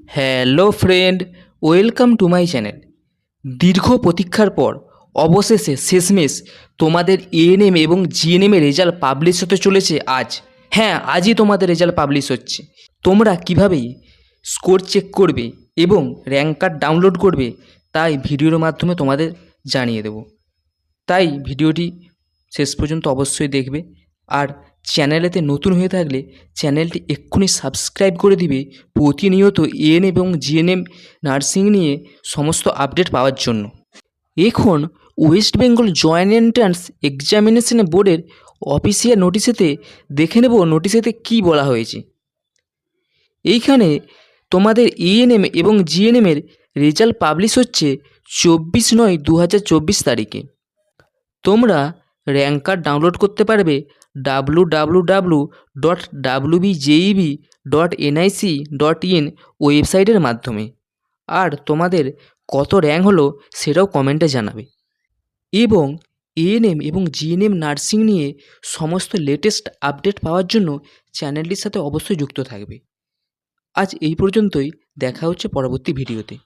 Hello friend, welcome to my channel. দীর্ঘ প্রতীক্ষার পর অবশেষে শেষমেশ তোমাদের এএনএম এবং জিএনএমের রেজাল্ট পাবলিশ হতে চলেছে আজ। হ্যাঁ, আজই তোমাদের রেজাল্ট পাবলিশ হচ্ছে। তোমরা কিভাবে স্কোর চেক করবে এবং র্যাঙ্ক কার্ড ডাউনলোড করবে তাই ভিডিওর মাধ্যমে তোমাদের জানিয়ে দেব। তাই ভিডিওটি শেষ পর্যন্ত অবশ্যই দেখবে। আর চ্যানেলেতে নতুন হয়ে থাকলে চ্যানেলটি এক্ষুনি সাবস্ক্রাইব করে দিবে প্রতিনিয়ত এএন এবং জিএনএম নার্সিং নিয়ে সমস্ত আপডেট পাওয়ার জন্য। এখন West Bengal joint entrance examination বোর্ডের অফিসিয়াল নোটিশেতে দেখে নেব নোটিশেতে কী বলা হয়েছে। এইখানে তোমাদের এএনএম এবং জিএনএমের রেজাল্ট পাবলিশ হচ্ছে 24/9/2024 তারিখে। তোমরা র্যাঙ্ক কার্ড ডাউনলোড করতে পারবে www.wbjeb.nic.in ওয়েবসাইটের মাধ্যমে। আর তোমাদের কত র্যাঙ্ক হলো সেটাও কমেন্টে জানাবে। এবং এএনএম এবং জিএনএম নার্সিং নিয়ে সমস্ত লেটেস্ট আপডেট পাওয়ার জন্য চ্যানেলটির সাথে অবশ্যই যুক্ত থাকবে। আজ এই পর্যন্তই, দেখা হচ্ছে পরবর্তী ভিডিওতে।